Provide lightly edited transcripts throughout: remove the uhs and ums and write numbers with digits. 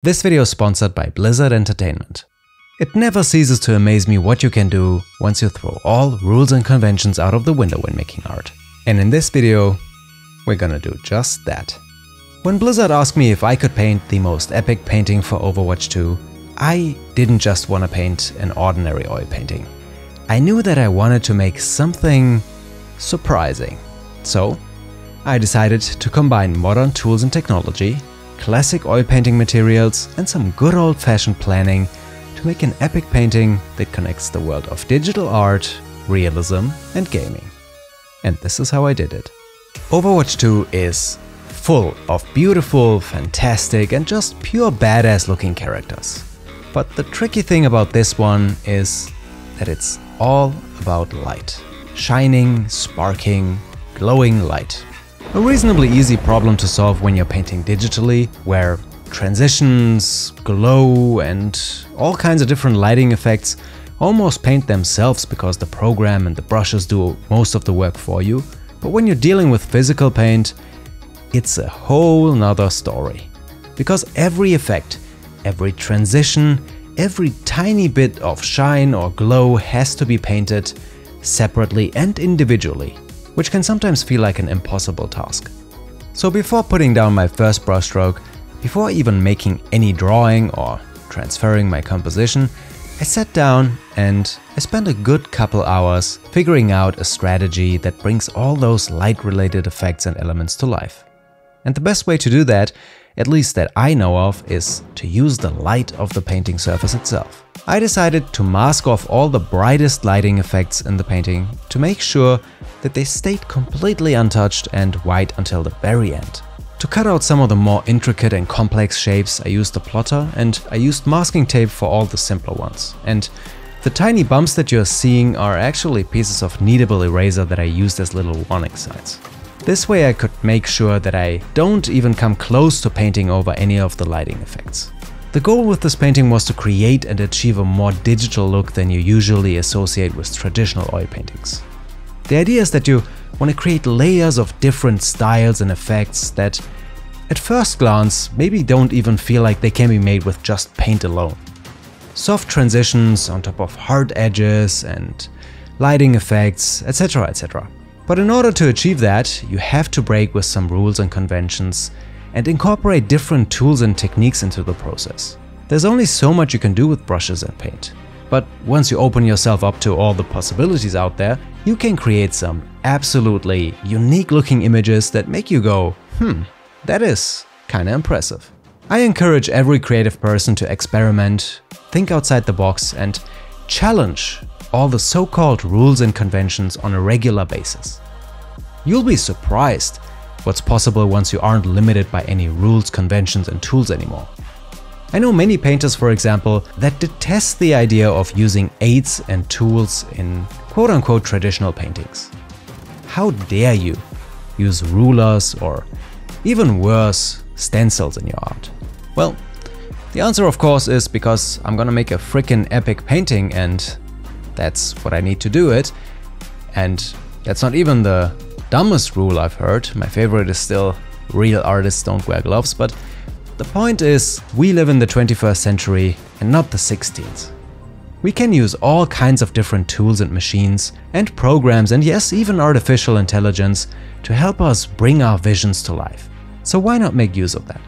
This video is sponsored by Blizzard Entertainment. It never ceases to amaze me what you can do once you throw all rules and conventions out of the window when making art. And in this video, we're gonna do just that. When Blizzard asked me if I could paint the most epic painting for Overwatch 2, I didn't just want to paint an ordinary oil painting. I knew that I wanted to make something surprising. So I decided to combine modern tools and technology, classic oil painting materials, and some good old-fashioned planning to make an epic painting that connects the world of digital art, realism, and gaming. And this is how I did it. Overwatch 2 is full of beautiful, fantastic, and just pure badass looking characters. But the tricky thing about this one is that it's all about light. Shining, sparking, glowing light. A reasonably easy problem to solve when you're painting digitally, where transitions, glow, and all kinds of different lighting effects almost paint themselves because the program and the brushes do most of the work for you. But when you're dealing with physical paint, it's a whole nother story. Because every effect, every transition, every tiny bit of shine or glow has to be painted separately and individually, which can sometimes feel like an impossible task. So before putting down my first brushstroke, before even making any drawing or transferring my composition, I sat down and I spent a good couple hours figuring out a strategy that brings all those light-related effects and elements to life. And the best way to do that, at least that I know of, is to use the light of the painting surface itself. I decided to mask off all the brightest lighting effects in the painting to make sure that they stayed completely untouched and white until the very end. To cut out some of the more intricate and complex shapes, I used a plotter and I used masking tape for all the simpler ones. And the tiny bumps that you're seeing are actually pieces of kneadable eraser that I used as little warning signs. This way I could make sure that I don't even come close to painting over any of the lighting effects. The goal with this painting was to create and achieve a more digital look than you usually associate with traditional oil paintings. The idea is that you want to create layers of different styles and effects that, at first glance, maybe don't even feel like they can be made with just paint alone. Soft transitions on top of hard edges and lighting effects, etc., etc. But in order to achieve that, you have to break with some rules and conventions and incorporate different tools and techniques into the process. There's only so much you can do with brushes and paint. But once you open yourself up to all the possibilities out there, you can create some absolutely unique looking images that make you go, that is kinda impressive. I encourage every creative person to experiment, think outside the box, and challenge all the so-called rules and conventions on a regular basis. You'll be surprised what's possible once you aren't limited by any rules, conventions, and tools anymore. I know many painters, for example, that detest the idea of using aids and tools in quote-unquote traditional paintings. How dare you use rulers or, even worse, stencils in your art? Well, the answer of course is because I'm gonna make a frickin' epic painting and that's what I need to do it. And that's not even the dumbest rule I've heard. My favorite is still real artists don't wear gloves, but the point is, we live in the 21st century and not the 16th. We can use all kinds of different tools and machines and programs and yes, even artificial intelligence to help us bring our visions to life. So why not make use of that?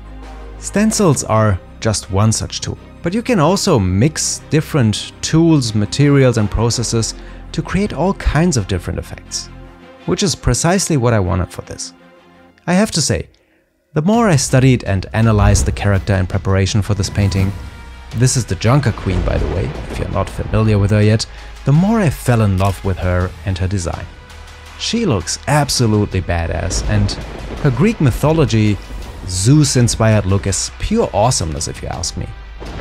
Stencils are just one such tool, but you can also mix different tools, materials and processes to create all kinds of different effects, which is precisely what I wanted for this. I have to say, the more I studied and analyzed the character in preparation for this painting, this is the Junker Queen by the way, if you're not familiar with her yet, the more I fell in love with her and her design. She looks absolutely badass and her Greek mythology, Zeus-inspired look is pure awesomeness if you ask me,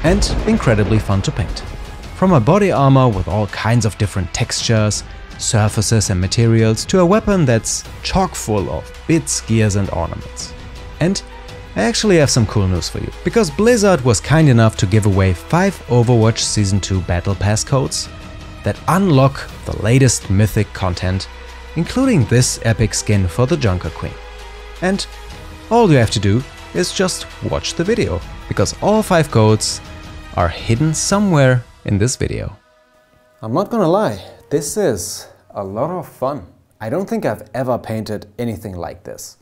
and incredibly fun to paint. From a body armor with all kinds of different textures, surfaces and materials to a weapon that's chock full of bits, gears and ornaments. And I actually have some cool news for you, because Blizzard was kind enough to give away 5 Overwatch Season 2 Battle Pass codes that unlock the latest mythic content, including this epic skin for the Junker Queen. And all you have to do is just watch the video, because all 5 coats are hidden somewhere in this video. I'm not gonna lie, this is a lot of fun. I don't think I've ever painted anything like this.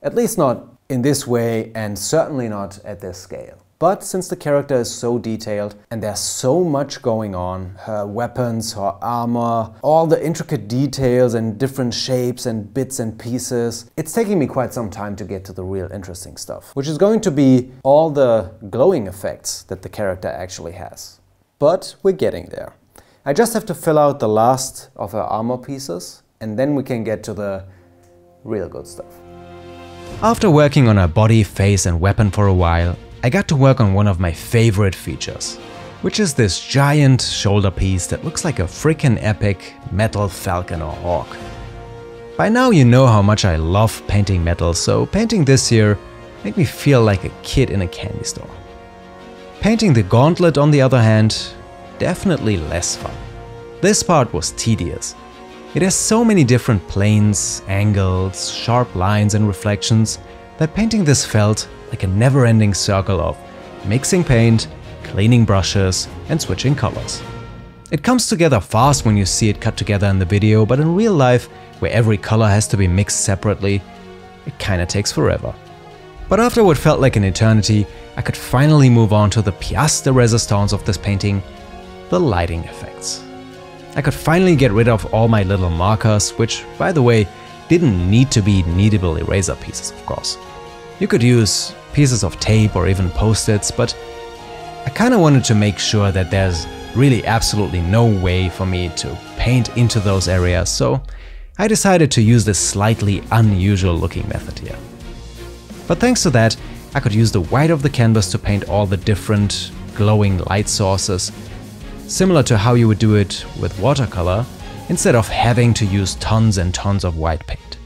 At least not in this way, and certainly not at this scale. But since the character is so detailed and there's so much going on, her weapons, her armor, all the intricate details and different shapes and bits and pieces, it's taking me quite some time to get to the real interesting stuff, which is going to be all the glowing effects that the character actually has. But we're getting there. I just have to fill out the last of her armor pieces, and then we can get to the real good stuff. After working on her body, face and weapon for a while, I got to work on one of my favorite features, which is this giant shoulder piece that looks like a freaking epic metal falcon or hawk. By now you know how much I love painting metal, so painting this here made me feel like a kid in a candy store. Painting the gauntlet, on the other hand, definitely less fun. This part was tedious. It has so many different planes, angles, sharp lines and reflections that painting this felt like a never-ending circle of mixing paint, cleaning brushes and switching colors. It comes together fast when you see it cut together in the video, but in real life, where every color has to be mixed separately, it kinda takes forever. But after what felt like an eternity, I could finally move on to the pièce de résistance of this painting, the lighting effects. I could finally get rid of all my little markers, which, by the way, didn't need to be kneadable eraser pieces, of course. You could use pieces of tape or even post-its, but I kinda wanted to make sure that there's really absolutely no way for me to paint into those areas, so I decided to use this slightly unusual looking method here. But thanks to that, I could use the white of the canvas to paint all the different glowing light sources, similar to how you would do it with watercolor, instead of having to use tons and tons of white paint.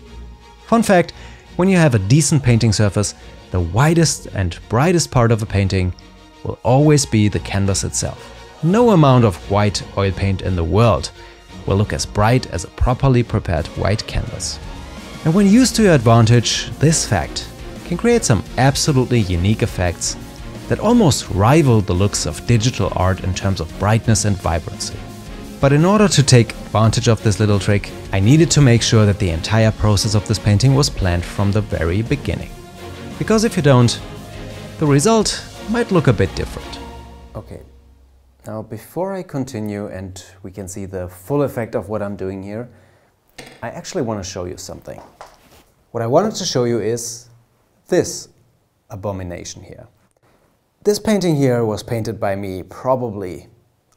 Fun fact, when you have a decent painting surface, the widest and brightest part of a painting will always be the canvas itself. No amount of white oil paint in the world will look as bright as a properly prepared white canvas. And when used to your advantage, this fact can create some absolutely unique effects that almost rival the looks of digital art in terms of brightness and vibrancy. But in order to take advantage of this little trick, I needed to make sure that the entire process of this painting was planned from the very beginning. Because if you don't, the result might look a bit different. Okay, now before I continue and we can see the full effect of what I'm doing here, I actually want to show you something. What I wanted to show you is this abomination here. This painting here was painted by me probably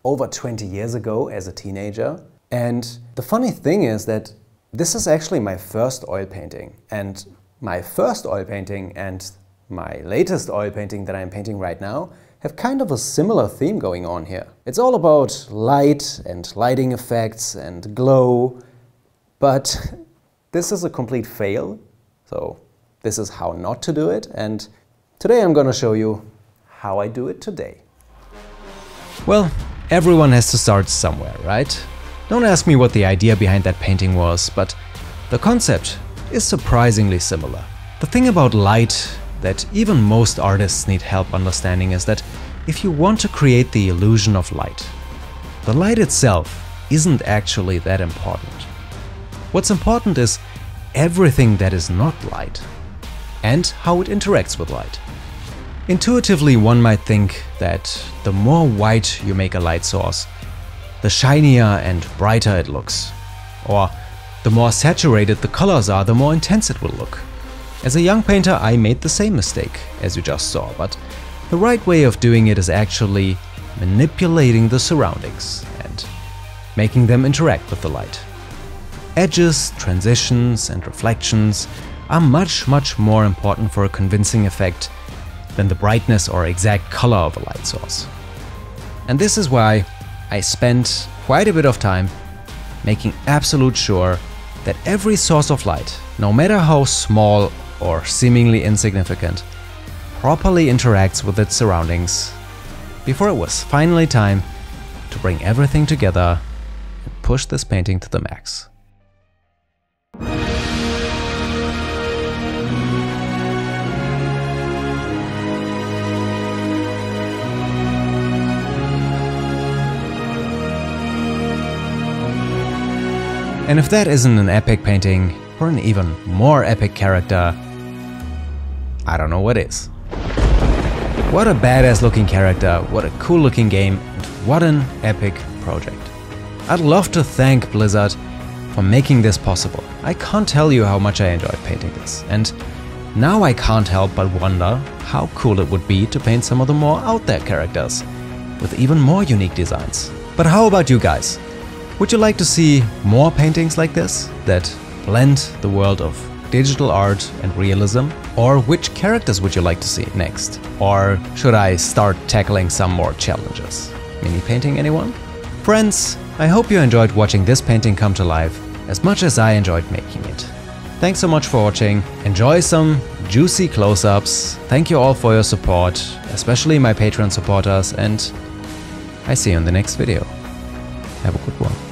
over 20 years ago as a teenager. And the funny thing is that this is actually my first oil painting. And my first oil painting and my latest oil painting that I'm painting right now have kind of a similar theme going on here. It's all about light and lighting effects and glow, but this is a complete fail. So this is how not to do it. And today I'm gonna show you how I do it today. Well, everyone has to start somewhere, right? Don't ask me what the idea behind that painting was, but the concept is surprisingly similar. The thing about light that even most artists need help understanding is that if you want to create the illusion of light, the light itself isn't actually that important. What's important is everything that is not light and how it interacts with light. Intuitively, one might think that the more white you make a light source, the shinier and brighter it looks. Or the more saturated the colors are, the more intense it will look. As a young painter, I made the same mistake, as you just saw, but the right way of doing it is actually manipulating the surroundings and making them interact with the light. Edges, transitions and reflections are much more important for a convincing effect than the brightness or exact color of a light source. And this is why I spent quite a bit of time making absolute sure that every source of light, no matter how small or seemingly insignificant, properly interacts with its surroundings before it was finally time to bring everything together and push this painting to the max. And if that isn't an epic painting for an even more epic character, I don't know what is. What a badass looking character, what a cool looking game, and what an epic project. I'd love to thank Blizzard for making this possible. I can't tell you how much I enjoyed painting this, and now I can't help but wonder how cool it would be to paint some of the more out there characters with even more unique designs. But how about you guys? Would you like to see more paintings like this that blend the world of digital art and realism? Or which characters would you like to see next? Or should I start tackling some more challenges? Mini painting, anyone? Friends, I hope you enjoyed watching this painting come to life as much as I enjoyed making it. Thanks so much for watching. Enjoy some juicy close-ups. Thank you all for your support, especially my Patreon supporters, and I see you in the next video. Have a good one.